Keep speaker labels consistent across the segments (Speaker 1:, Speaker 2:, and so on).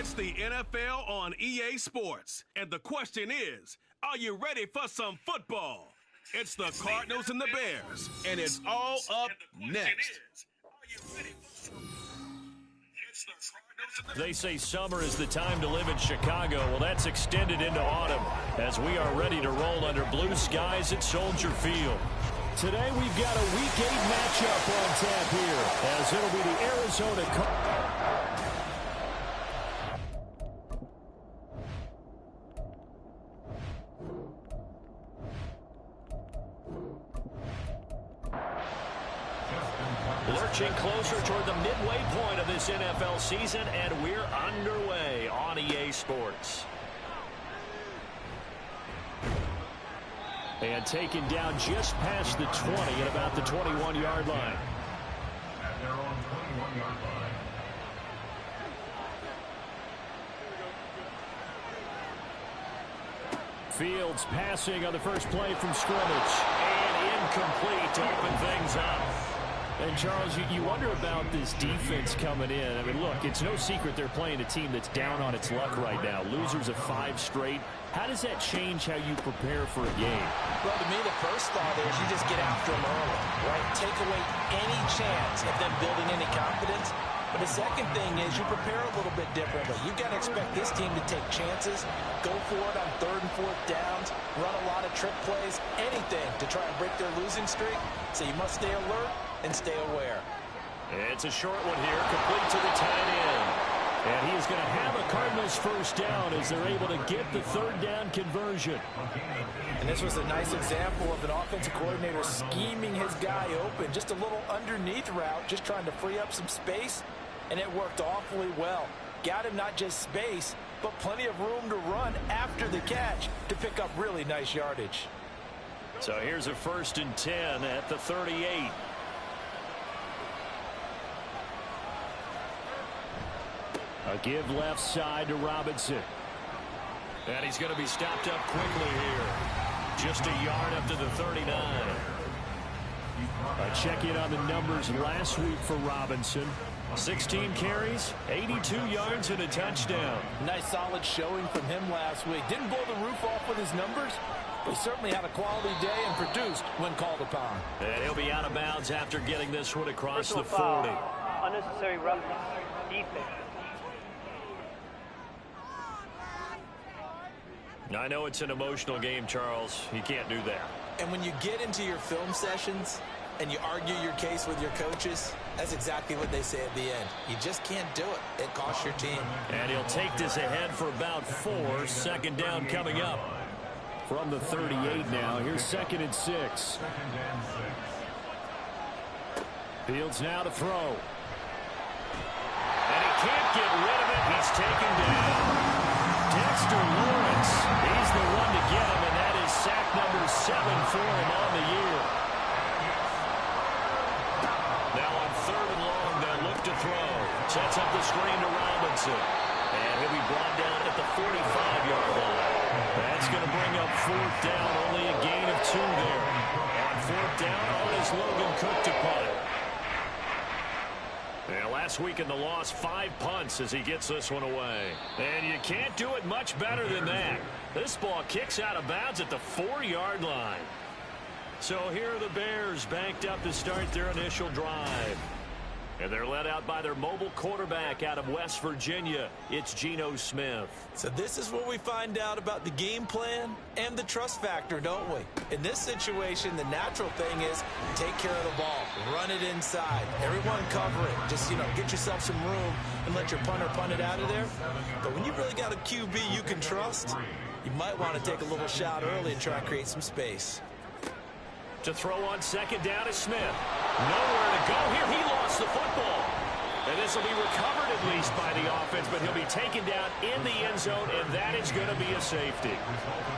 Speaker 1: It's the NFL on EA Sports. And the question is, are you ready for some football? It's the Cardinals and the Bears, and it's all up next.
Speaker 2: They say summer is the time to live in Chicago. Well, that's extended into autumn as we are ready to roll under blue skies at Soldier Field. Today we've got a Week 8 matchup on tap here as it'll be the Arizona Cardinals. Lurching closer toward the midway point of this NFL season, and we're underway on EA Sports. And taken down just past the 20 at about the 21-yard line.
Speaker 3: At their own 21-yard line.
Speaker 2: Fields passing on the first play from scrimmage. And incomplete to open things up. And, Charles, you wonder about this defense coming in. I mean, look, it's no secret they're playing a team that's down on its luck right now. Losers of 5 straight. How does that change how you prepare for a game?
Speaker 4: Well, to me, the first thought is you just get after them early, right? Take away any chance of them building any confidence. But the second thing is you prepare a little bit differently. You've got to expect this team to take chances, go for it on 3rd and 4th downs, run a lot of trick plays, anything to try and break their losing streak. So you must stay alert and stay aware.
Speaker 2: It's a short one here, complete to the tight end. And he is going to have a Cardinals first down as they're able to get the 3rd down conversion.
Speaker 4: And this was a nice example of an offensive coordinator scheming his guy open. Just a little underneath route, just trying to free up some space, and it worked awfully well. Got him not just space, but plenty of room to run after the catch to pick up really nice yardage.
Speaker 2: So here's a 1st and 10 at the 38. A give left side to Robinson. And he's going to be stopped up quickly here. Just a yard up to the 39. A check-in on the numbers last week for Robinson. 16 carries, 82 yards, and a touchdown.
Speaker 4: Nice solid showing from him last week. Didn't blow the roof off with his numbers, but he certainly had a quality day and produced when called upon.
Speaker 2: And he'll be out of bounds after getting this one across the 40.
Speaker 5: Foul. Unnecessary roughness. Defense.
Speaker 2: I know it's an emotional game, Charles. You can't do that.
Speaker 4: And when you get into your film sessions and you argue your case with your coaches, that's exactly what they say at the end. You just can't do it. It costs your team.
Speaker 2: And he'll take this ahead for about 4. 2nd down coming up. From the 38 now, here's 2nd and 6. Fields now to throw. And he can't get rid of it. He's taken down. Dexter Lawrence, he's the one to get him, and that is sack number 7 for him on the year. Now on 3rd and long, they'll look to throw. Sets up the screen to Robinson. And he'll be brought down at the 45-yard line. That's going to bring up 4th down, only a gain of 2 there. On 4th down, on is Logan Cook to punt. Yeah, last week in the loss, 5 punts as he gets this one away. And you can't do it much better than that. This ball kicks out of bounds at the 4-yard line. So here are the Bears banked up to start their initial drive. And they're led out by their mobile quarterback out of West Virginia. It's Geno Smith.
Speaker 4: So this is what we find out about the game plan and the trust factor, don't we? In this situation, the natural thing is take care of the ball. Run it inside. Everyone cover it. Just, get yourself some room and let your punter punt it out of there. But when you really got a QB you can trust, you might want to take a little shot early and try and create some space.
Speaker 2: To throw on 2nd down is Smith. Nowhere to go here. He lost the football. And this will be recovered at least by the offense, but he'll be taken down in the end zone, and that is going to be a safety.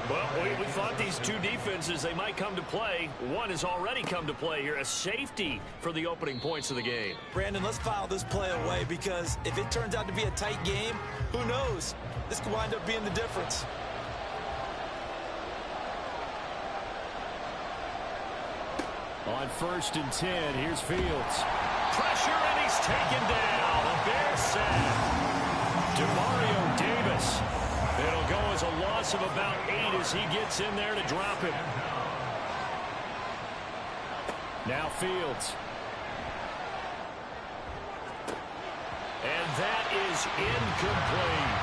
Speaker 2: Well, we thought these two defenses, they might come to play. One has already come to play here, a safety for the opening points of the game.
Speaker 4: Brandon, let's file this play away because if it turns out to be a tight game, who knows? This could wind up being the difference.
Speaker 2: On 1st and 10, here's Fields. Pressure, and he's taken down. A Bears sack. Demario Davis. It'll go as a loss of about 8 as he gets in there to drop him. Now Fields. And that is incomplete.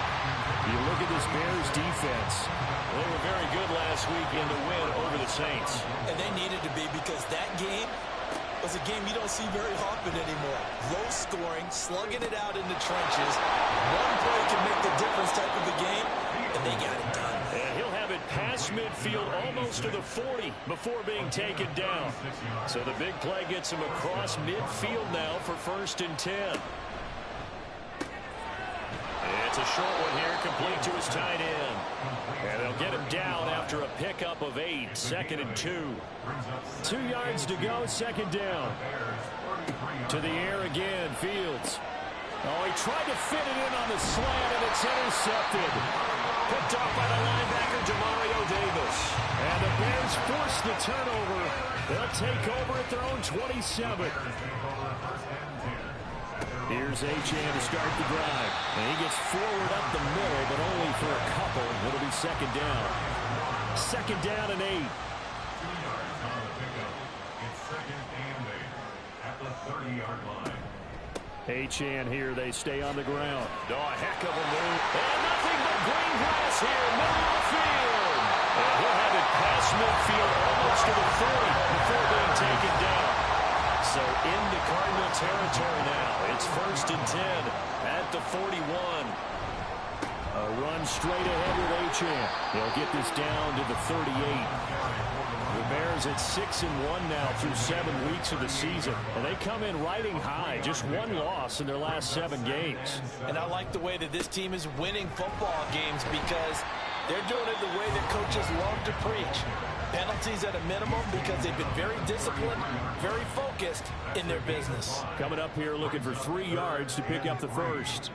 Speaker 2: You look at this Bears defense. They were very good last week in the win over the Saints.
Speaker 4: And they needed to be, because that game was a game you don't see very often anymore. Low scoring, slugging it out in the trenches. One play can make the difference type of a game, and they got it done.
Speaker 2: And he'll have it past midfield almost to the 40 before being taken down. So the big play gets him across midfield now for 1st and 10. It's a short one here, complete to his tight end. And they'll get him down after a pickup of 8, 2nd and 2. 2 yards to go, 2nd down. To the air again, Fields. Oh, he tried to fit it in on the slant, and it's intercepted. Picked off by the linebacker, Demario Davis. And the Bears force the turnover. They'll take over at their own 27. Here's Achane to start the drive. And he gets forward up the middle, but only for a couple. It'll be 2nd down. 2nd down and 8.
Speaker 3: 2 yards on the pickup. It's 2nd and 8 at the 30-yard line.
Speaker 2: Achane here. They stay on the ground. Oh, a heck of a move. And nothing but green grass here. Middle of the field. And he'll have it past midfield almost to the 40 before being taken down. So into Cardinal territory now. It's 1st and 10 at the 41. A run straight ahead with Achane. They'll get this down to the 38. The Bears at 6-1 now through 7 weeks of the season. And they come in riding high. Just 1 loss in their last 7 games.
Speaker 4: And I like the way that this team is winning football games, because they're doing it the way that coaches love to preach. Penalties at a minimum, because they've been very disciplined, very focused in their business.
Speaker 2: Coming up here looking for 3 yards to pick up the first.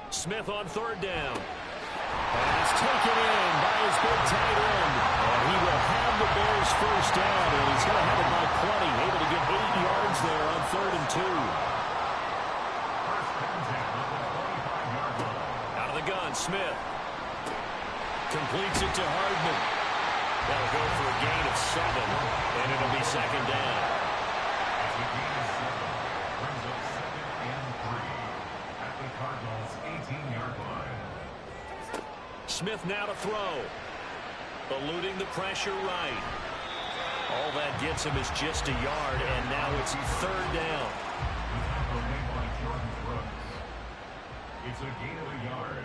Speaker 2: Smith on 3rd down. And it's taken in by his big tight end. And he will have the Bears first down, and he's going to have it by 20. Able to get 8 yards there on 3rd and 2. Out of the gun, Smith. Completes it to Hardman. That'll go for a gain of 7, and it'll be 2nd down.
Speaker 3: As a gain of 7, brings up 2nd and 3 at the Cardinals' 18-yard line.
Speaker 2: Smith now to throw. Eluding the pressure right. All that gets him is just a yard, and now it's 3rd down.
Speaker 3: The tackle made by Jordan Brooks. It's a gain of a yard.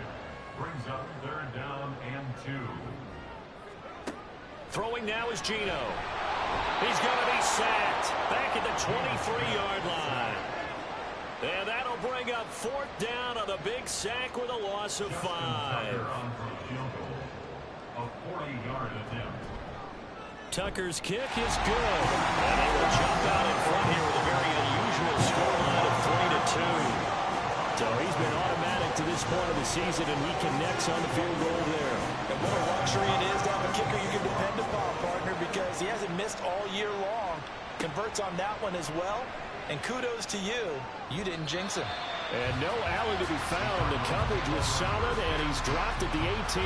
Speaker 3: Brings up 3rd down and 2.
Speaker 2: Throwing now is Geno. He's going to be sacked back at the 23-yard line. And that'll bring up 4th down on the big sack with a loss of 5.
Speaker 3: On for a field goal. A 40-yard attempt.
Speaker 2: Tucker's kick is good. And they will jump out in front here with a very unusual scoreline of 3-2. So he's been automatic to this point of the season, and he connects on the field goal there.
Speaker 4: And what a luxury it is to have a kicker you can depend upon, partner, because he hasn't missed all year long. Converts on that one as well. And kudos to you. You didn't jinx him.
Speaker 2: And no Allen to be found. The coverage was solid, and he's dropped at the 18.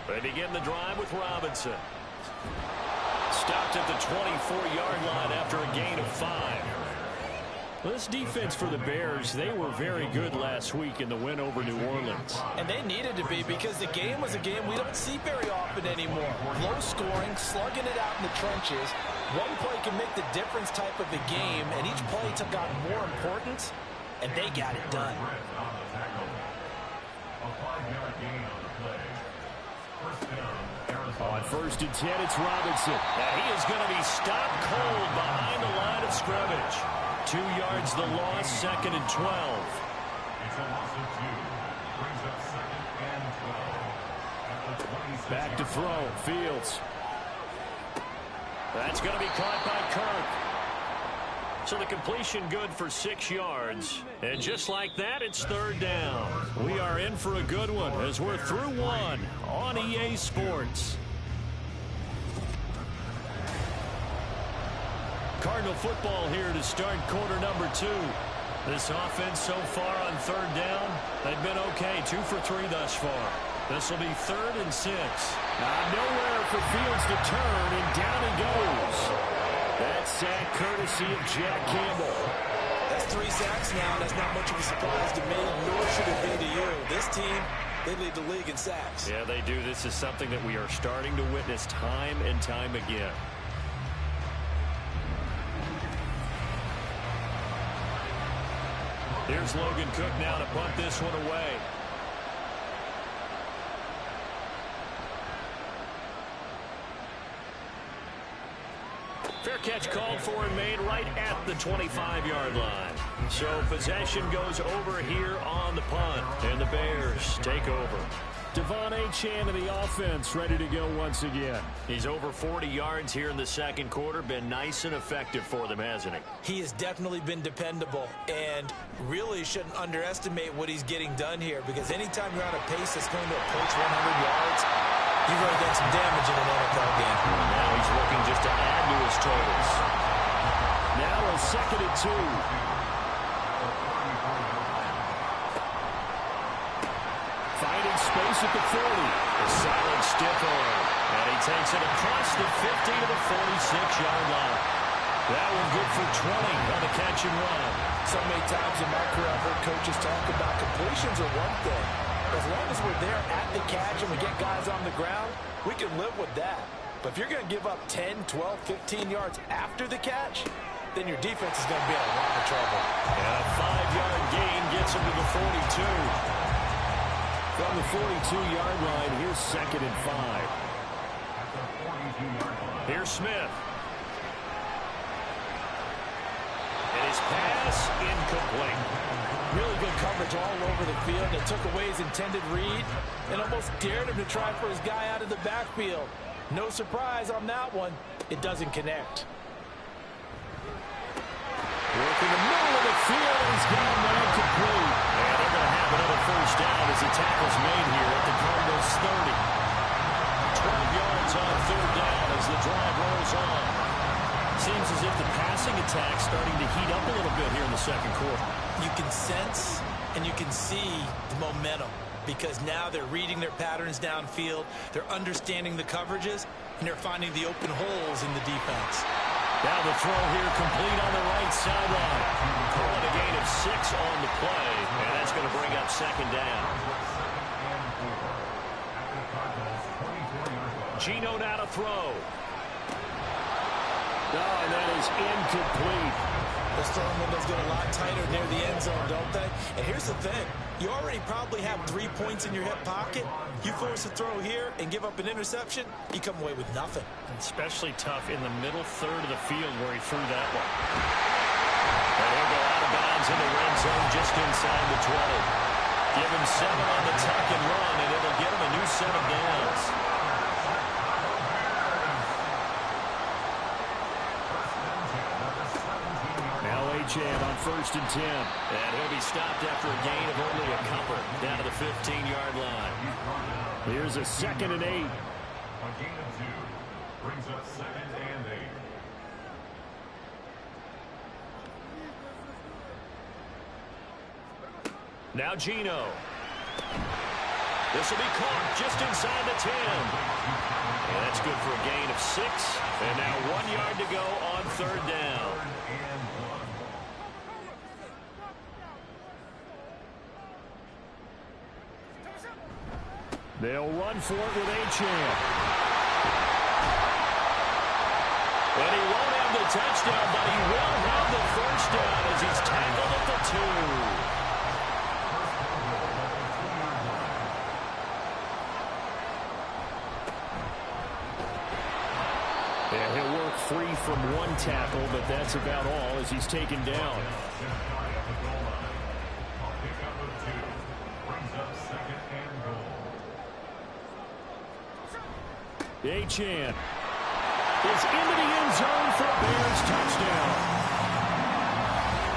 Speaker 2: They begin the drive with Robinson. Stopped at the 24-yard line after a gain of 5. This defense for the Bears, they were very good last week in the win over New Orleans.
Speaker 4: And they needed to be, because the game was a game we don't see very often anymore. Low scoring, slugging it out in the trenches. One play can make the difference type of a game, and each play took on more importance, and they got it done.
Speaker 3: A 5-yard gain on the play. First down, Arizona.
Speaker 2: On 1st and 10, it's Robinson. Now he is going to be stopped cold behind the line of scrimmage. 2 yards the loss, 2nd and 12.
Speaker 3: It's a loss of 2. Brings up 2nd and 12 at the 26.
Speaker 2: Back to throw, Fields. That's going to be caught by Kirk. So the completion good for 6 yards. And just like that, it's 3rd down. We are in for a good one as we're through 1 on EA Sports. Cardinal football here to start quarter number 2. This offense so far on third down, they've been okay. 2 for 3 thus far. This will be 3rd and 6. Nowhere for Fields to turn, and down he goes. That sack courtesy of Jack Campbell.
Speaker 4: That's 3 sacks now. That's not much of a surprise to me, nor should it be to you. This team, they lead the league in sacks.
Speaker 2: Yeah, they do. This is something that we are starting to witness time and time again. Here's Logan Cook now to punt this one away. Fair catch called for and made right at the 25-yard line. So possession goes over here on the punt, and the Bears take over. Devon Achane of the offense ready to go once again. He's over 40 yards here in the second quarter. Been nice and effective for them, hasn't he?
Speaker 4: He has definitely been dependable, and really shouldn't underestimate what he's getting done here, because anytime you're on a pace that's going to approach 100 yards, you've really done some damage in an NFL game.
Speaker 2: Now he's looking just to add to his totals. Now a 2nd and 2. Finding space at the 40. A solid stiff arm. And he takes it across the 50 to the 46-yard line. That one good for 20 on the catch and run.
Speaker 4: So many times in my career I've heard coaches talk about completions are one thing. As long as we're there at the catch and we get guys on the ground, we can live with that. But if you're going to give up 10, 12, 15 yards after the catch, then your defense is going to be in a lot of trouble.
Speaker 2: And a 5-yard gain gets him to the 42. From the 42-yard line, here's 2nd and 5. Here's Smith. And his pass incomplete.
Speaker 4: Really good coverage all over the field. They took away his intended read and almost dared him to try for his guy out of the backfield. No surprise on that one. It doesn't connect.
Speaker 2: Working the middle of the field, and he's got him incomplete. And they're going to have another first down as the tackle's made here at the Cardinals' 30. 12 yards on 3rd down as the drive rolls on. Seems as if the passing attack's starting to heat up a little bit here in the second quarter.
Speaker 4: You can sense and you can see the momentum, because now they're reading their patterns downfield, they're understanding the coverages, and they're finding the open holes in the defense.
Speaker 2: Now the throw here complete on the right sideline. Calling a gain of 6 on the play, and that's going to bring up 2nd down. Geno now to throw. And that is incomplete.
Speaker 4: Those throwing windows get a lot tighter near the end zone, don't they? And here's the thing. You already probably have 3 points in your hip pocket. You force a throw here and give up an interception, you come away with nothing.
Speaker 2: Especially tough in the middle third of the field where he threw that one. And he'll go out of bounds in the red zone just inside the 20. Give him 7 on the tuck and run, and it'll get him a new set of downs. Achane on 1st and 10. And he'll be stopped after a gain of only a couple down to the 15-yard line. Here's a 2nd and 8.
Speaker 3: A gain of 2 brings up 2nd and 8.
Speaker 2: Now Geno. This will be caught just inside the 10. And that's good for a gain of 6. And now 1 yard to go on 3rd down. They'll run for it with Achane. And he won't have the touchdown, but he will have the first down as he's tackled at the 2. And he'll work free from 1 tackle, but that's about all as he's taken down. Achane is into the end zone for a Bears touchdown.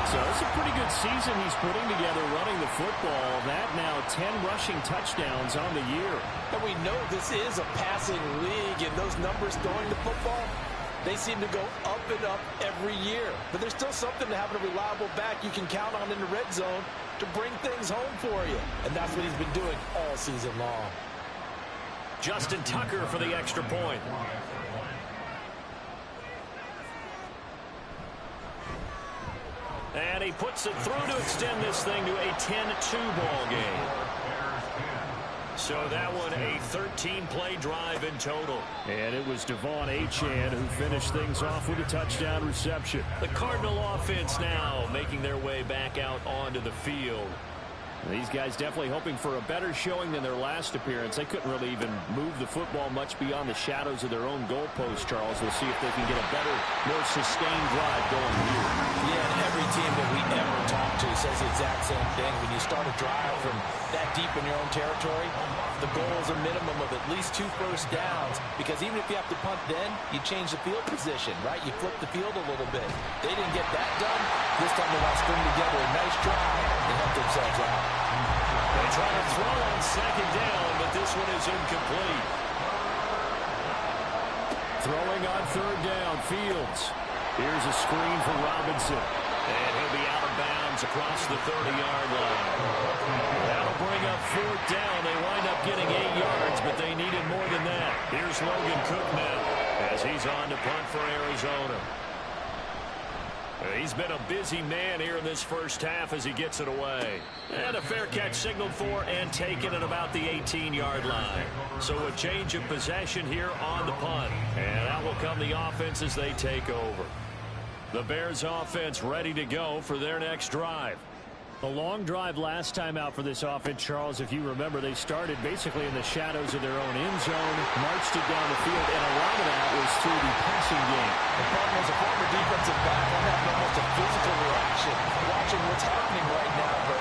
Speaker 2: So it's a pretty good season he's putting together running the football. That now 10 rushing touchdowns on the year.
Speaker 4: And we know this is a passing league, and those numbers throwing the football, They seem to go up and up every year. But there's still something to having a reliable back you can count on in the red zone to bring things home for you. And that's what he's been doing all season long.
Speaker 2: Justin Tucker for the extra point. And he puts it through to extend this thing to a 10-2 ball game. So that one a 13-play drive in total.
Speaker 6: And it was Devon Achane who finished things off with a touchdown reception.
Speaker 2: The Cardinal offense now making their way back out onto the field.
Speaker 6: These guys definitely hoping for a better showing than their last appearance. They couldn't really even move the football much beyond the shadows of their own goalpost, Charles. We'll see if they can get a better, more sustained drive going here.
Speaker 4: Yeah, and every team that we ever talk to says the exact same thing. When you start a drive from that deep in your own territory, the goal is a minimum of at least 2 first downs, because even if you have to punt then, you change the field position, right? You flip the field a little bit. They didn't get that done. This time they want to string together a nice drive and help themselves out.
Speaker 2: They try to throw on second down, but this one is incomplete.
Speaker 6: Throwing on third down, Fields. Here's a screen for Robinson.
Speaker 2: And he'll be out of bounds across the 30-yard line. That'll bring up fourth down. They wind up getting 8 yards, but they needed more than that. Here's Logan Cook now as he's on to punt for Arizona. He's been a busy man here in this first half as he gets it away. And a fair catch signaled for and taken at about the 18-yard line. So a change of possession here on the punt. And out will come the offense as they take over. The Bears offense ready to go for their next drive.
Speaker 6: A long drive last time out for this offense, Charles. If you remember, they started basically in the shadows of their own end zone, marched it down the field, and a lot of that was through the passing game.
Speaker 4: The problem is a former defensive back. I'm having almost a physical reaction watching what's happening right now. But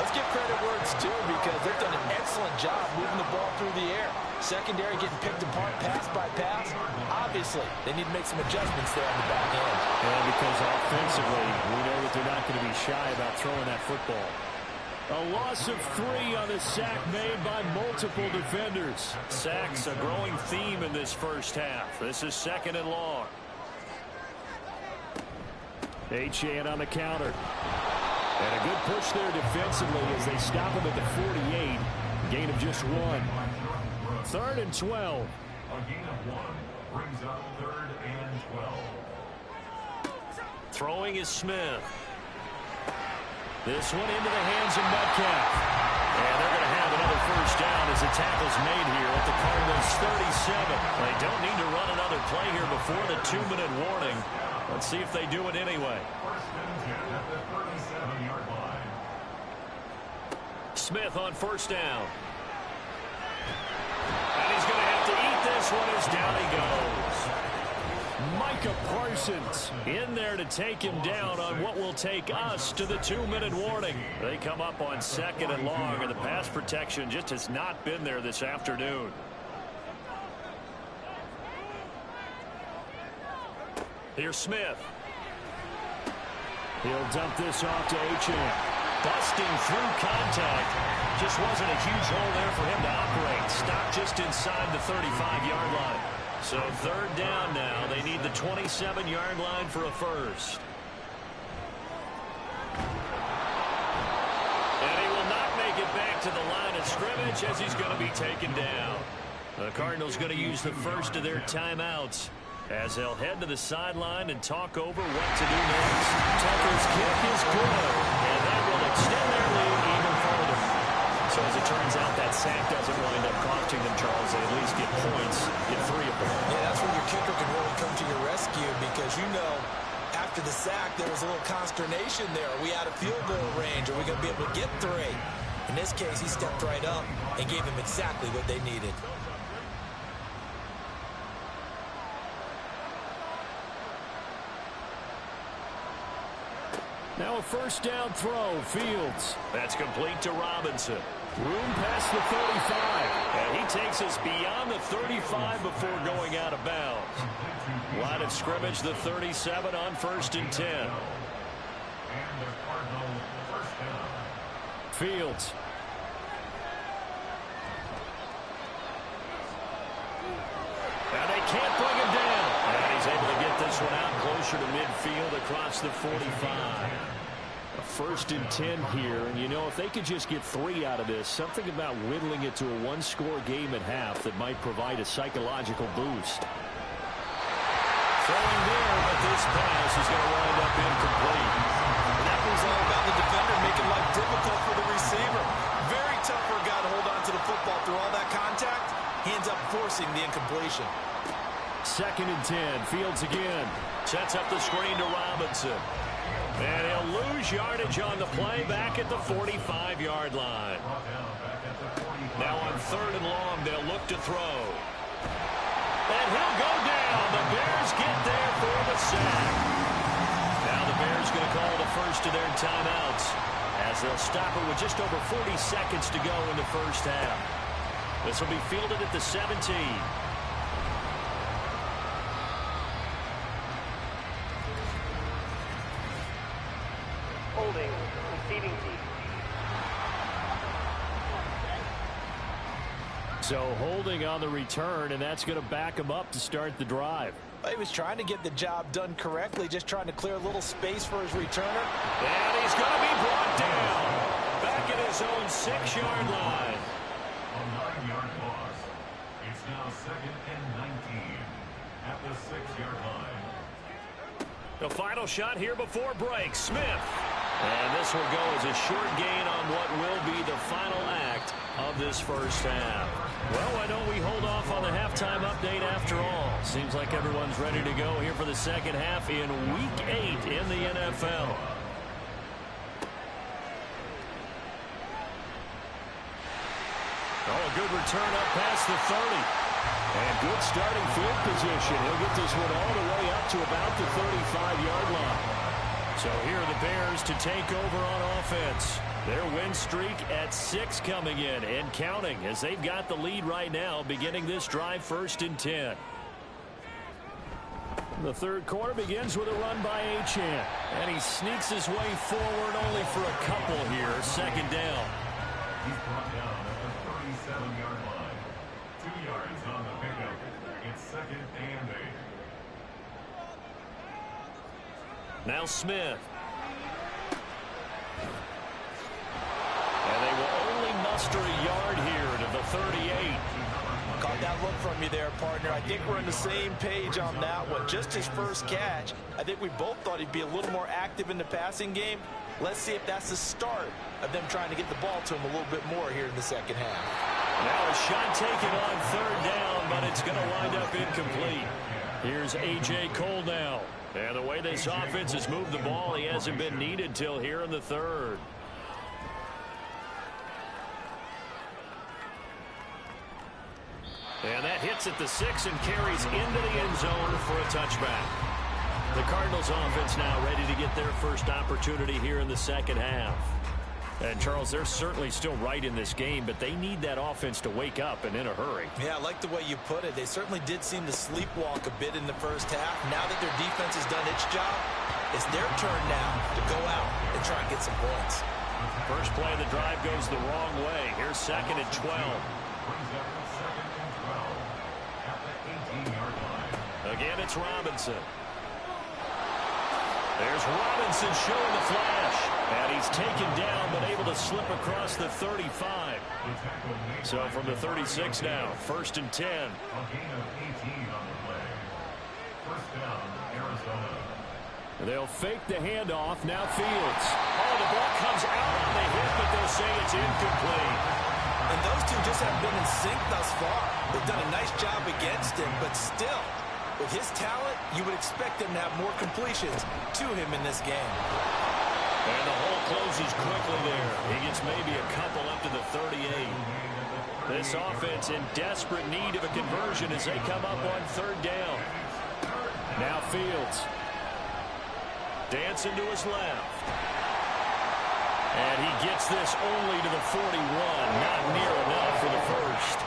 Speaker 4: let's give credit where it's due, because they've done an excellent job moving the ball through the air. Secondary getting picked apart pass by pass. Obviously, they need to make some adjustments there on the back end.
Speaker 6: Yeah, because offensively, we know that they're not going to be shy about throwing that football.
Speaker 2: A loss of 3 on the sack made by multiple defenders. Sacks a growing theme in this first half. This is 2nd and long.
Speaker 6: Achane on the counter. And a good push there defensively as they stop him at the 48. Gain of just 1. 3rd and 12.
Speaker 3: A gain of 1 brings up 3rd and 12.
Speaker 2: Throwing is Smith. This one into the hands of Metcalf. And they're going to have another first down as the tackle's made here at the Cardinals' 37. They don't need to run another play here before the 2-minute warning. Let's see if they do it anyway.
Speaker 3: 1st and 10 at the 37-yard line.
Speaker 2: Smith on first down. And he's going to have to eat this one as down he goes.
Speaker 6: Micah Parsons
Speaker 2: in there to take him down on what will take us to the 2-minute warning. They come up on 2nd and long, and the pass protection just has not been there this afternoon. Here's Smith.
Speaker 6: He'll dump this off to Achane.
Speaker 2: Busting through contact. Just wasn't a huge hole there for him to operate. Stopped just inside the 35-yard line. So 3rd down now. They need the 27-yard line for a first. And he will not make it back to the line of scrimmage as he's going to be taken down. The Cardinals going to use the first of their timeouts as they'll head to the sideline and talk over what to do next. Tucker's kick is good, and that will extend their lead even further. So as it turns out, that sack doesn't wind up costing them, Charles. They at least get points, get 3 of them.
Speaker 4: Yeah, that's where your kicker can really come to your rescue, because you know after the sack there was a little consternation there. Are we out of field goal range? Are we going to be able to get 3? In this case, he stepped right up and gave them exactly what they needed.
Speaker 6: Now a first down throw, Fields.
Speaker 2: That's complete to Robinson.
Speaker 6: Room past the 35.
Speaker 2: And he takes us beyond the 35 before going out of bounds. Line of scrimmage, the 37 on 1st and 10.
Speaker 3: And the Cardinal first down.
Speaker 6: Fields.
Speaker 2: And they can't bring him down. And he's able to one out closer to midfield across the 45.
Speaker 6: A 1st and 10 here, and you know, if they could just get 3 out of this, something about whittling it to a one-score game at half that might provide a psychological boost.
Speaker 2: Throwing there, but this pass is going to wind up incomplete.
Speaker 4: And that was all about the defender making life difficult for the receiver. Very tough for a guy to hold on to the football through all that contact. He ends up forcing the incompletion.
Speaker 6: 2nd and 10, Fields again.
Speaker 2: Sets up the screen to Robinson. And he'll lose yardage on the play back at the 45-yard line. Now on 3rd and long, they'll look to throw. And he'll go down. The Bears get there for the sack. Now the Bears going to call the first of their timeouts as they'll stop it with just over 40 seconds to go in the first half. This will be fielded at the 17.
Speaker 5: Holding, receiving team.
Speaker 6: So holding on the return, and that's going to back him up to start the drive.
Speaker 4: He was trying to get the job done correctly, just trying to clear a little space for his returner.
Speaker 2: And he's going to be brought down back at his own 6-yard line.
Speaker 3: A 9-yard loss. It's now 2nd and 19 at the 6-yard line.
Speaker 2: The final shot here before break. Smith. And this will go as a short gain on what will be the final act of this first half. Well, why don't we hold off on the halftime update after all? Seems like everyone's ready to go here for the second half in Week 8 in the NFL. Oh, a good return up past the 30. And good starting field position. He'll get this one all the way up to about the 35-yard line. So here are the Bears to take over on offense. Their win streak at 6 coming in and counting as they've got the lead right now beginning this drive 1st and 10. The third quarter begins with a run by Achane. And he sneaks his way forward only for a couple here. 2nd down.
Speaker 3: He's brought down at the 37-yard line. 2 yards on the pickup. It's 2nd and 8.
Speaker 2: Now Smith. And they will only muster a yard here to the 38.
Speaker 4: Caught that look from you there, partner. I think we're on the same page on that one. Just his first catch. I think we both thought he'd be a little more active in the passing game. Let's see if that's the start of them trying to get the ball to him a little bit more here in the second half.
Speaker 2: Now a shot taken on 3rd down, but it's going to wind up incomplete. Here's A.J. Cole now. And the way this offense has moved the ball, he hasn't been needed till here in the 3rd. And that hits at the 6 and carries into the end zone for a touchback. The Cardinals offense now ready to get their first opportunity here in the second half. And, Charles, they're certainly still right in this game, but they need that offense to wake up and in a hurry.
Speaker 4: Yeah, I like the way you put it. They certainly did seem to sleepwalk a bit in the first half. Now that their defense has done its job, it's their turn now to go out and try and get some points.
Speaker 2: First play of the drive goes the wrong way. Here's 2nd and 12.
Speaker 3: Brings up 2nd and 12 at the 18-yard line.
Speaker 2: Again, it's Robinson. There's Robinson showing the flash. And he's taken down, but able to slip across the 35. So from the 36 now, 1st and 10.
Speaker 3: A gain of 18 on the play. First down, Arizona.
Speaker 6: They'll fake the handoff. Now Fields.
Speaker 2: Oh, the ball comes out on the hit, but they'll say it's incomplete.
Speaker 4: And those two just haven't been in sync thus far. They've done a nice job against him, but still, with his talent, you would expect him to have more completions to him in this game.
Speaker 2: And the hole closes quickly there. He gets maybe a couple up to the 38. This offense in desperate need of a conversion as they come up on 3rd down.
Speaker 6: Now Fields.
Speaker 2: Dancing to his left. And he gets this only to the 41. Not near enough for the first.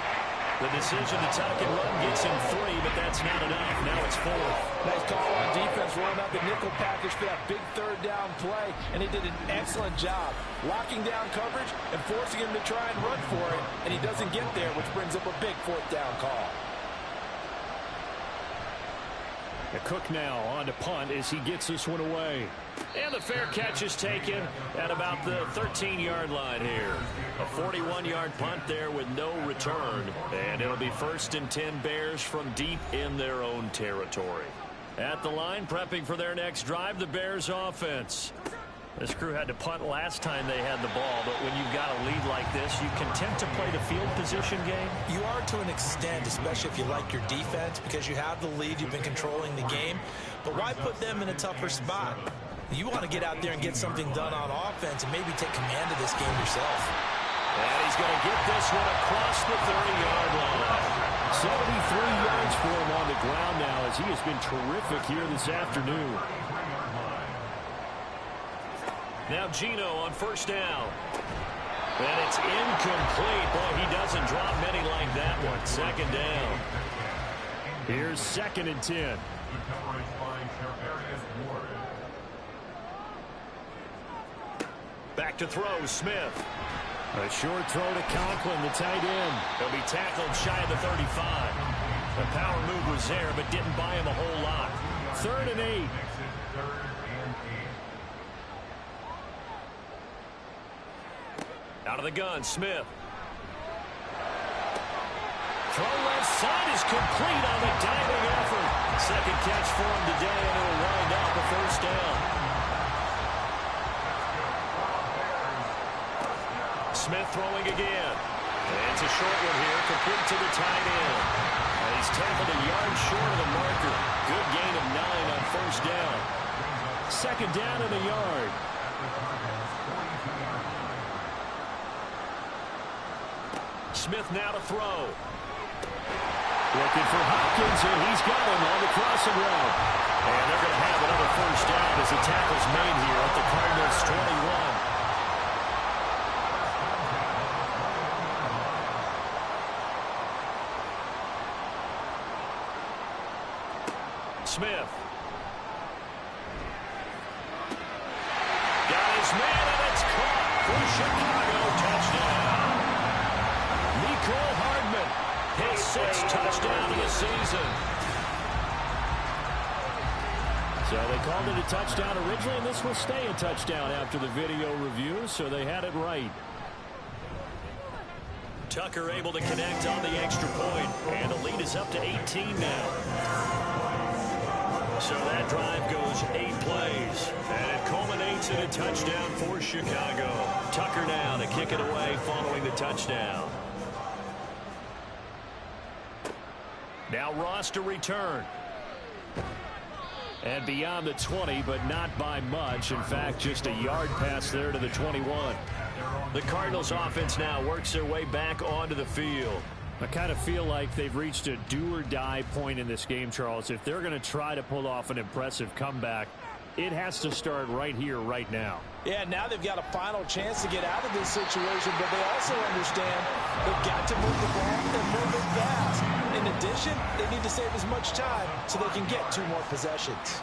Speaker 2: The decision to tuck and run gets him 3, but that's not enough. Now it's 4th.
Speaker 4: Nice call on defense, rolling out the nickel package for that big 3rd down play. And they did an excellent job locking down coverage and forcing him to try and run for it. And he doesn't get there, which brings up a big 4th down call.
Speaker 6: Cook now on to punt as he gets this one away.
Speaker 2: And the fair catch is taken at about the 13-yard line here. A 41-yard punt there with no return. And it'll be 1st and 10 Bears from deep in their own territory. At the line, prepping for their next drive, the Bears offense. This crew had to punt last time they had the ball, but when you've got a lead like this, you content to play the field position game?
Speaker 4: You are to an extent, especially if you like your defense, because you have the lead, you've been controlling the game. But why put them in a tougher spot? You want to get out there and get something done on offense and maybe take command of this game yourself.
Speaker 2: And he's going to get this one across the 30-yard line.
Speaker 6: 73 yards for him on the ground now as he has been terrific here this afternoon.
Speaker 2: Now Geno on 1st down. And it's incomplete. Boy, he doesn't drop many like that one. 2nd down.
Speaker 6: Here's 2nd and 10.
Speaker 2: Back to throw, Smith.
Speaker 6: A short throw to Conklin, the tight end.
Speaker 2: He'll be tackled shy of the 35. The power move was there, but didn't buy him a whole lot.
Speaker 6: 3rd and 8.
Speaker 2: Out of the gun, Smith. Throw left side is complete on the diving effort. 2nd catch for him today, and it'll wind up a 1st down. Smith throwing again. And it's a short one here, complete to the tight end. And he's tackled a yard short of the marker. Good gain of 9 on 1st down.
Speaker 6: 2nd down and a yard.
Speaker 2: Smith now to throw.
Speaker 6: Looking for Hopkins, and he's got him on the crossing route.
Speaker 2: And they're going to have another 1st down as the tackle's made here at the Cardinals' 21. Smith. Got his man, and it's caught for Chicago. Touchdown. Mecole Hardman, his 6th touchdown of the season.
Speaker 6: So they called it a touchdown originally, and this will stay a touchdown after the video review, so they had it right.
Speaker 2: Tucker able to connect on the extra point, and the lead is up to 18 now. So that drive goes 8 plays, and it culminates in a touchdown for Chicago. Tucker now to kick it away following the touchdown. Now Ross to return.
Speaker 6: And beyond the 20, but not by much. In fact, just a yard pass there to the 21.
Speaker 2: The Cardinals offense now works their way back onto the field.
Speaker 6: I kind of feel like they've reached a do-or-die point in this game, Charles. If they're going to try to pull off an impressive comeback, it has to start right here, right now.
Speaker 4: Yeah, now they've got a final chance to get out of this situation, but they also understand they've got to move the ball and move it fast. In addition, they need to save as much time so they can get 2 more possessions.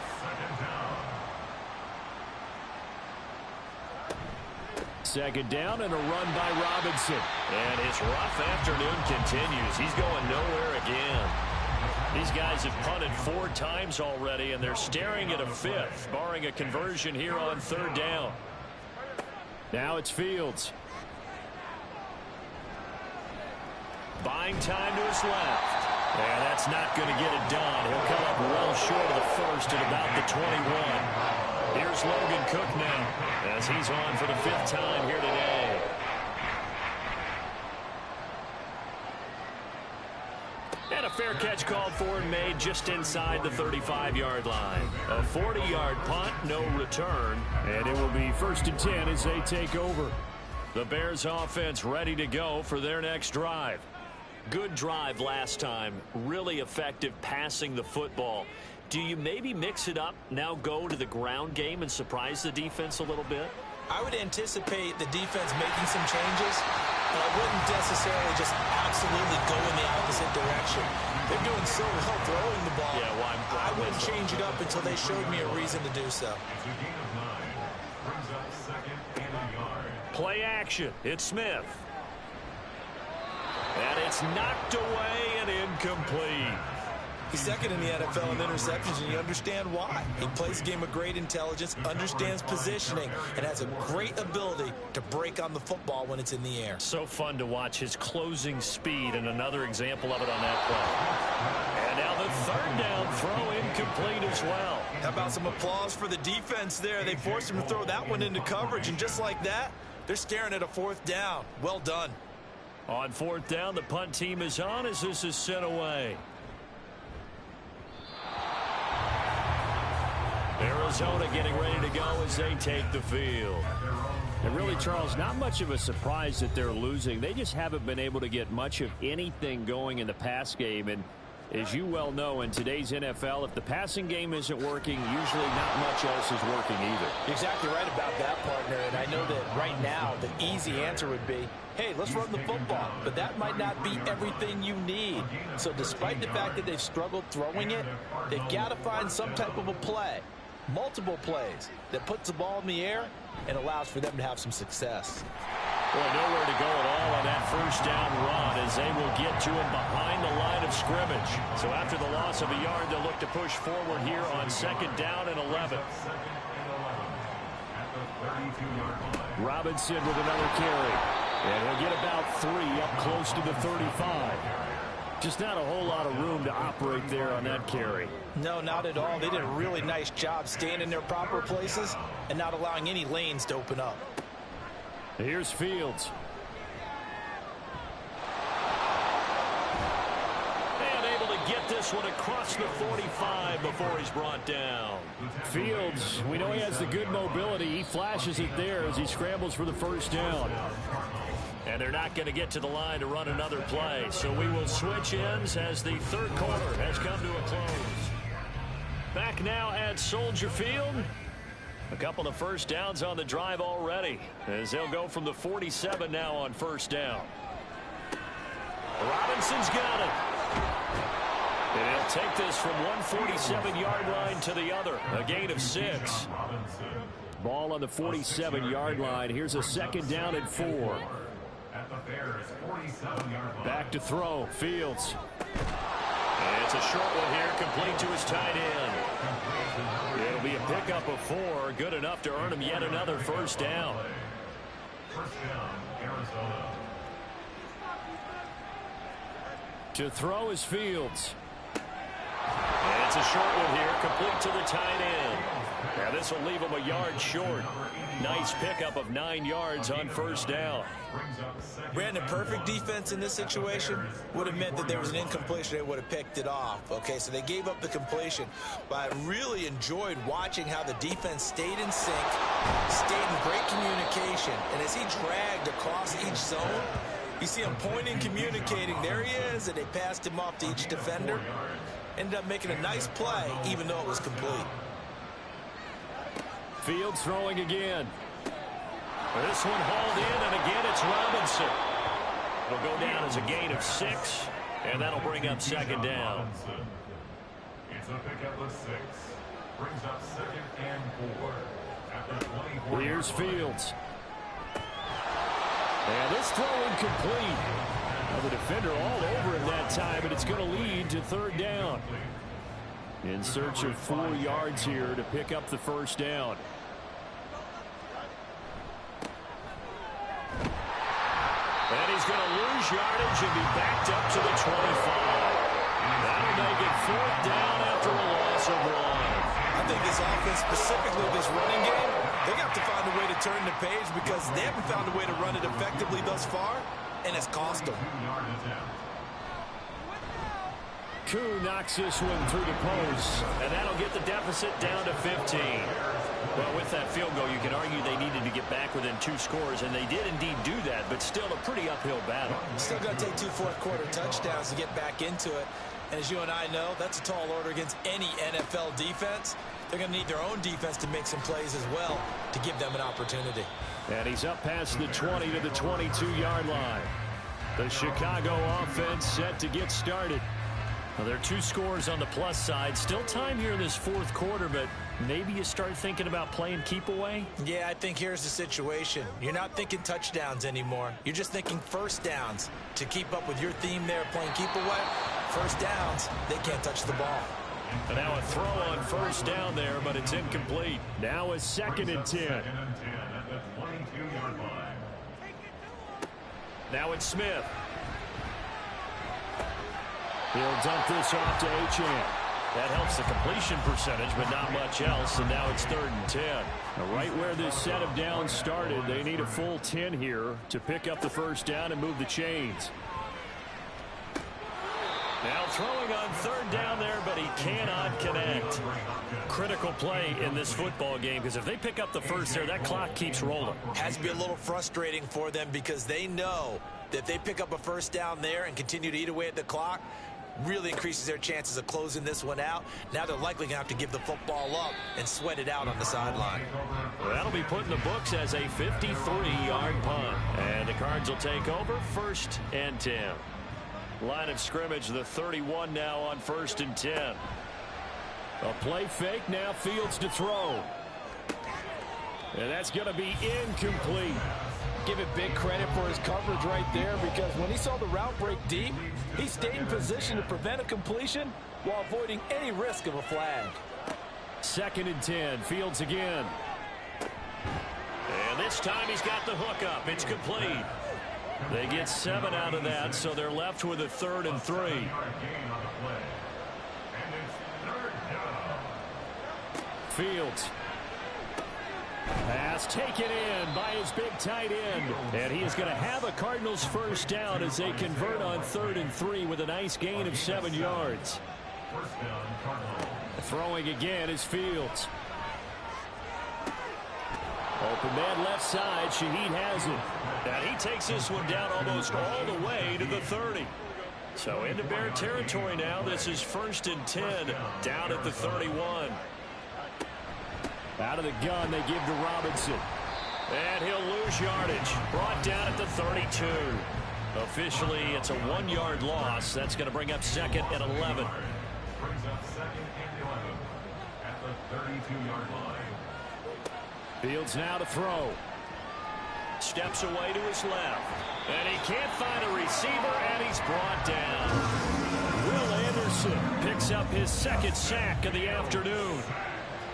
Speaker 6: Second down and a run by Robinson.
Speaker 2: And his rough afternoon continues. He's going nowhere again. These guys have punted 4 times already, and they're staring at a 5th, barring a conversion here on 3rd down.
Speaker 6: Now it's Fields.
Speaker 2: Buying time to his left. And that's not going to get it done. He'll come up well short of the 1st at about the 21. Here's Logan Cook now as he's on for the 5th time here today. And a fair catch called for and made just inside the 35-yard line. A 40-yard punt, no return.
Speaker 6: And it will be 1st and 10 as they take over.
Speaker 2: The Bears offense ready to go for their next drive. Good drive last time. Really effective passing the football. Do you maybe mix it up, now go to the ground game and surprise the defense a little bit?
Speaker 4: I would anticipate the defense making some changes, but I wouldn't necessarily just absolutely go in the opposite direction. They're doing so well throwing the ball.
Speaker 2: Yeah, well,
Speaker 4: I wouldn't change it up until they showed me a reason to do so.
Speaker 2: Play action. It's Smith. And it's knocked away and incomplete.
Speaker 4: He's second in the NFL in interceptions, and you understand why. He plays a game of great intelligence, understands positioning, and has a great ability to break on the football when it's in the air.
Speaker 2: So fun to watch his closing speed, and another example of it on that play. And now the third down throw incomplete as well.
Speaker 4: How about some applause for the defense there? They forced him to throw that one into coverage, and just like that, they're staring at a fourth down. Well done.
Speaker 2: On fourth down, the punt team is on as this is sent away. Arizona getting ready to go as they take the field.
Speaker 6: And really, Charles, not much of a surprise that they're losing. They just haven't been able to get much of anything going in the pass game. And as you well know, in today's NFL, if the passing game isn't working, usually not much else is working either.
Speaker 4: You're exactly right about that, partner. And I know that right now the easy answer would be, hey, let's run the football. But that might not be everything you need. So despite the fact that they've struggled throwing it, they've got to find some type of a play, multiple plays, that puts the ball in the air and allows for them to have some success.
Speaker 2: Boy, nowhere to go at all on that first down run as they will get to him behind the line of scrimmage. So after the loss of a yard, they'll look to push forward here on second down and 11.
Speaker 6: Robinson with another carry. And he'll get about 3 up close to the 35. Just not a whole lot of room to operate there on that carry.
Speaker 4: No, not at all. They did a really nice job staying in their proper places and not allowing any lanes to open up.
Speaker 6: Here's Fields.
Speaker 2: And able to get this one across the 45 before he's brought down.
Speaker 6: Fields, we know he has the good mobility. He flashes it there as he scrambles for the first down.
Speaker 2: And they're not going to get to the line to run another play. So we will switch ends as the third quarter has come to a close. Back now at Soldier Field. A couple of first downs on the drive already as they'll go from the 47 now on first down. Robinson's got it. And he'll take this from 147-yard line to the other. A gain of 6.
Speaker 6: Ball on the 47-yard line. Here's a second down and 4. Back to throw. Fields.
Speaker 2: And it's a short one here, complete to his tight end. It'll be a pickup of 4, good enough to earn him yet another first down.
Speaker 3: First down, Arizona.
Speaker 6: To throw is Fields.
Speaker 2: And it's a short one here, complete to the tight end. Now this will leave him a yard short. Nice pickup of 9 yards on first down.
Speaker 4: Brandon, perfect defense in this situation would have meant that there was an incompletion. They would have picked it off. Okay, so they gave up the completion. But I really enjoyed watching how the defense stayed in sync, stayed in great communication. And as he dragged across each zone, you see him pointing, communicating. There he is, and they passed him off to each defender. Ended up making a nice play, even though it was complete.
Speaker 6: Fields throwing again.
Speaker 2: This one hauled in, and again it's Robinson. It'll go down as a gain of 6, and that'll bring up second down.
Speaker 3: It's a pickup of 6. Brings up second and 4. After 24.
Speaker 6: Here's Fields. And this throw incomplete. Now the defender all over him that time, and it's going to lead to third down. In search of 4 yards here to pick up the first down.
Speaker 2: And he's going to lose yardage and be backed up to the 25. That'll make it fourth down after a loss of 1.
Speaker 4: I think this offense, specifically this running game, they got to find a way to turn the page because they haven't found a way to run it effectively thus far, and it's cost them.
Speaker 6: Koo knocks this one through the post.
Speaker 2: And that'll get the deficit down to 15. Well, with that field goal, you can argue they needed to get back within 2 scores, and they did indeed do that, but still a pretty uphill battle.
Speaker 4: Still going to take 2 fourth-quarter touchdowns to get back into it. And as you and I know, that's a tall order against any NFL defense. They're going to need their own defense to make some plays as well to give them an opportunity.
Speaker 6: And he's up past the 20 to the 22-yard line. The Chicago offense set to get started.
Speaker 2: Well, there are 2 scores on the plus side. Still time here in this fourth quarter, but maybe you start thinking about playing keep away?
Speaker 4: Yeah, I think here's the situation. You're not thinking touchdowns anymore. You're just thinking first downs to keep up with your theme there, playing keep away. first downs, they can't touch the ball.
Speaker 2: And now a throw on first down there, but it's incomplete.
Speaker 6: Now a 2nd and 10.
Speaker 3: 2nd and 10 at the 22-yard line.
Speaker 2: Now it's Smith.
Speaker 6: He'll dump this off to Achane.
Speaker 2: That helps the completion percentage, but not much else, and now it's 3rd and 10.
Speaker 6: Now right where this set of downs started, they need a full 10 here to pick up the first down and move the chains.
Speaker 2: Now throwing on 3rd down there, but he cannot connect. Critical play in this football game, because if they pick up the first there, that clock keeps rolling.
Speaker 4: Has to be a little frustrating for them because they know that if they pick up a first down there and continue to eat away at the clock, really increases their chances of closing this one out. Now they're likely going to have to give the football up and sweat it out on the sideline.
Speaker 2: Well, that'll be put in the books as a 53-yard punt. And the Cards will take over 1st and 10. Line of scrimmage, the 31 now on 1st and 10.
Speaker 6: A play fake, now Fields to throw. And that's going to be incomplete.
Speaker 4: Give it big credit for his coverage right there, because when he saw the route break deep, he stayed in position to prevent a completion while avoiding any risk of a flag.
Speaker 6: 2nd and 10, Fields again.
Speaker 2: And this time he's got the hook up. It's complete. They get 7 out of that, so they're left with a 3rd and 3.
Speaker 6: Fields. Pass taken in by his big tight end. And he is going to have a Cardinals first down as they convert on 3rd and 3 with a nice gain of 7 yards. Throwing again is Fields. Open man left side. Shaheed has it.
Speaker 2: And he takes this one down almost all the way to the 30. So into Bear territory now. This is 1st and 10 down at the 31.
Speaker 6: Out of the gun, they give to Robinson.
Speaker 2: And he'll lose yardage. Brought down at the 32. Officially, it's a 1-yard loss. That's going to bring up 2nd and 11.
Speaker 3: Brings up 2nd and 11 at the 32-yard line.
Speaker 6: Fields now to throw.
Speaker 2: Steps away to his left. And he can't find a receiver, and he's brought down.
Speaker 6: Will Anderson
Speaker 2: Picks up his 2nd sack of the afternoon.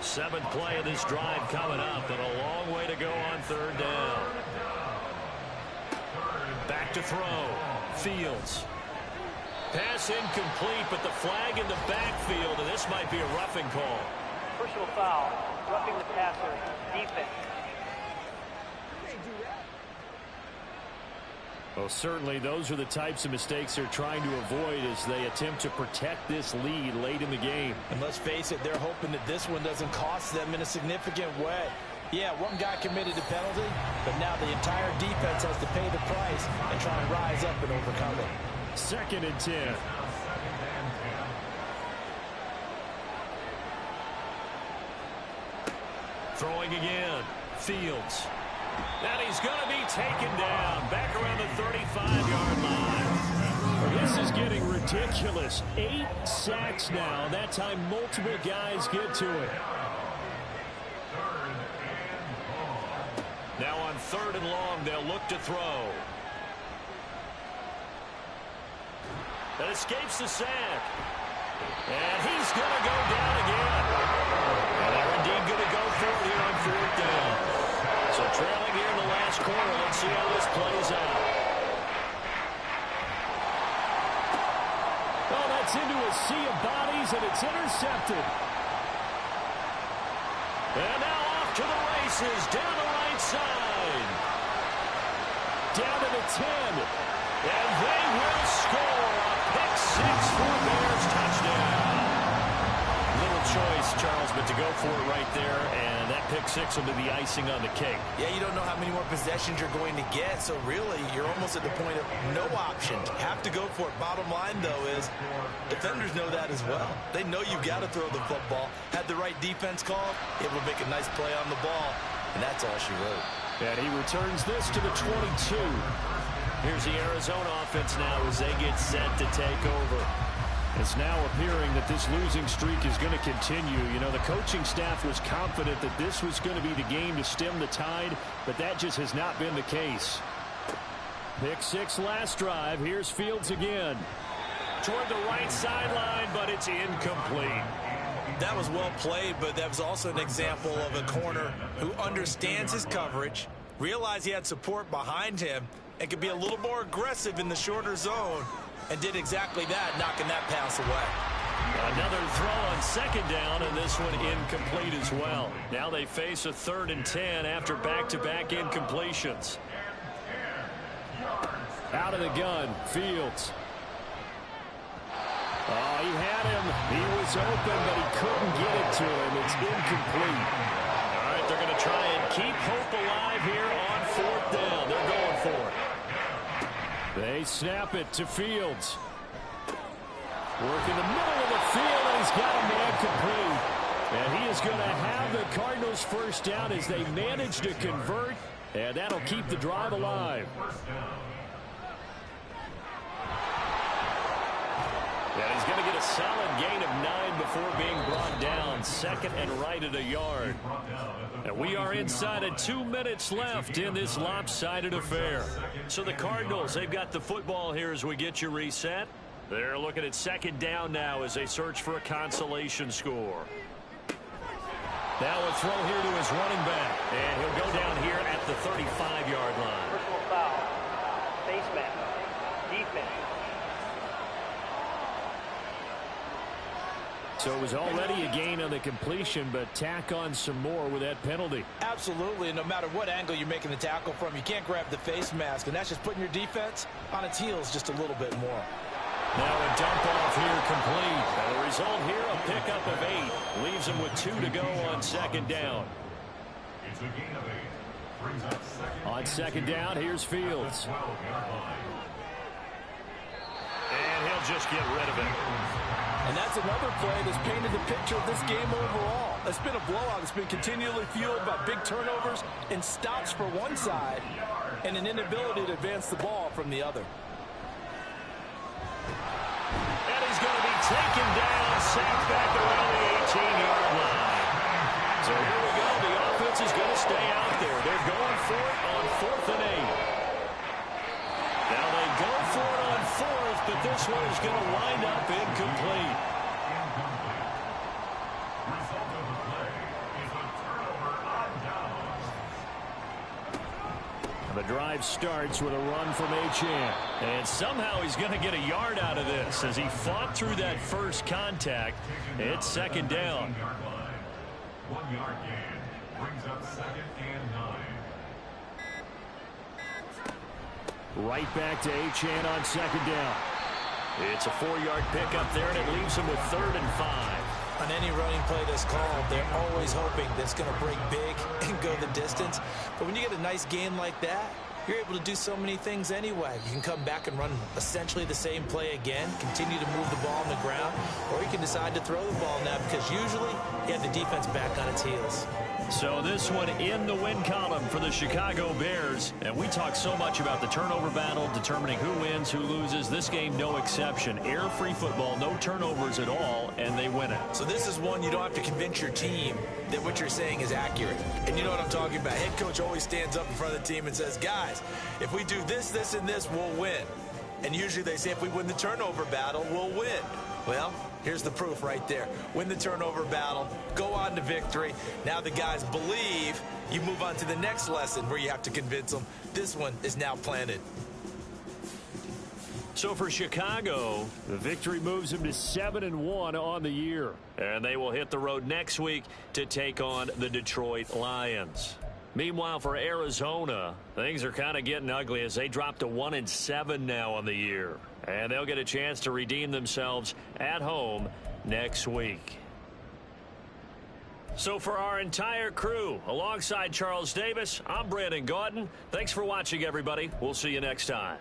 Speaker 2: 7th play of this drive coming up, and a long way to go on 3rd down. Back to throw. Fields. Pass incomplete, but the flag in the backfield, and this might be a roughing call.
Speaker 5: Personal foul, roughing the passer, defense.
Speaker 6: Well, certainly those are the types of mistakes they're trying to avoid as they attempt to protect this lead late in the game.
Speaker 4: And let's face it, they're hoping that this one doesn't cost them in a significant way. Yeah, one guy committed a Penalty, but now the entire defense has to pay the price and try and rise up and overcome it.
Speaker 6: 2nd and 10.
Speaker 2: Throwing again. Fields. And he's going to be taken down back around the 35-yard line.
Speaker 6: This is getting ridiculous. 8 sacks now. That time multiple guys get to it.
Speaker 2: Now on 3rd and long, they'll look to throw. That escapes the sack. And he's going to go down again. And they're indeed going to go for it here on 4th down. So trailing here in the last quarter. Let's see how this plays out.
Speaker 6: Oh, that's into a sea of bodies, and it's intercepted.
Speaker 2: And now off to the races down the right side.
Speaker 6: Down to the 10.
Speaker 2: And they will score a pick 6 for Bears touchdown. Little choice, Charles, but to go for it right there, and that pick 6 will be the icing on the cake.
Speaker 4: Yeah, you don't know how many more possessions you're going to get, so really you're almost at the point of no option. Have to go for it. Bottom line, though, is defenders know that as well. They know you've got to throw the football. Had the right defense call, able to make a nice play on the ball, and that's all she wrote.
Speaker 6: And he returns this to the 22.
Speaker 2: Here's the Arizona offense now as they get set to take over.
Speaker 6: It's now appearing that this losing streak is going to continue. You know, the coaching staff was confident that this was going to be the game to stem the tide, but that just has not been the case. Pick 6 last drive. Here's Fields again.
Speaker 2: toward the right sideline, but it's incomplete.
Speaker 4: That was well played, but that was also an example of a corner who understands his coverage, realized he had support behind him, and could be a little more aggressive in the shorter zone, and did exactly that, knocking that pass away.
Speaker 2: Another throw on second down, and this one incomplete as well. Now they face a 3rd and 10 after back-to-back incompletions.
Speaker 6: Out of the gun, Fields. Oh, he had him. He was open, but he couldn't get it to him. It's incomplete.
Speaker 2: All right, they're going to try and keep hope alive here on 4th down. They're going for it.
Speaker 6: They snap it to Fields. Work in the middle of the field, and he's got a man complete. And he is going to have the Cardinals first down as they manage to convert, and that'll keep the drive alive.
Speaker 2: And he's going to get a solid gain of 9 before being brought down. 2nd and right at a yard. And we are inside of 2 minutes left in this lopsided affair. So the Cardinals, they've got the football here as we get you reset. They're looking at 2nd down now as they search for a consolation score. Now a throw here to his running back. And he'll go down here at the 35-yard line.
Speaker 5: Personal foul. Face mask. Defense.
Speaker 6: So it was already a gain on the completion, but tack on some more with that penalty.
Speaker 4: Absolutely. No matter what angle you're making the tackle from, you can't grab the face mask, and that's just putting your defense on its heels just a little bit more.
Speaker 2: Now a dump off here complete. And the result here, a pickup of 8. Leaves him with 2 to go on 2nd down.
Speaker 3: It's a gain of 8. Brings up 2nd.
Speaker 6: On 2nd down, here's Fields.
Speaker 2: And he'll just get rid of it.
Speaker 4: And that's another play that's painted the picture of this game overall. It's been a blowout. It's been continually fueled by big turnovers and stops for one side and an inability to advance the ball from the other.
Speaker 2: And he's going to be taken down, sacked back around the 18-yard line. So here we go. The offense is going to stay out there. They're going for it on 4th and 8. Now they go for it on 4th, but this one is going to wind up incomplete.
Speaker 3: Result of the play is a turnover on downs.
Speaker 6: The drive starts with a run from Achane.
Speaker 2: And somehow he's going to get a yard out of this as he fought through that first contact. It's 2nd down.
Speaker 3: 1 yard gain brings up 2nd and 9.
Speaker 6: Right back to Achane on 2nd down.
Speaker 2: It's a 4-yard pickup there, and it leaves him with 3rd and 5.
Speaker 4: On any running play that's called, they're always hoping that it's going to break big and go the distance. But when you get a nice gain like that, you're able to do so many things anyway. You can come back and run essentially the same play again, continue to move the ball on the ground, or you can decide to throw the ball now because usually you have the defense back on its heels.
Speaker 2: So this one in the win column for the Chicago Bears. And we talk so much about the turnover battle, determining who wins, who loses. This game, no exception. Error-free football, no turnovers at all, and they win it.
Speaker 4: So this is one you don't have to convince your team that what you're saying is accurate. And you know what I'm talking about. Head coach always stands up in front of the team and says, guys, if we do this, this, and this, we'll win. And usually they say if we win the turnover battle, we'll win. Well, here's the proof right there. Win the turnover battle, go on to victory. Now the guys believe. You move on to the next lesson where you have to convince them. This one is now planted.
Speaker 2: So for Chicago,
Speaker 6: The victory moves them to 7-1 on the year.
Speaker 2: and they will hit the road next week to take on the Detroit Lions. Meanwhile, for Arizona, things are kind of getting ugly as they drop to 1-7 now on the year. And they'll get a chance to redeem themselves at home next week. So for our entire crew, alongside Charles Davis, I'm Brandon Gaudin. Thanks for watching, everybody. We'll see you next time.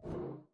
Speaker 7: You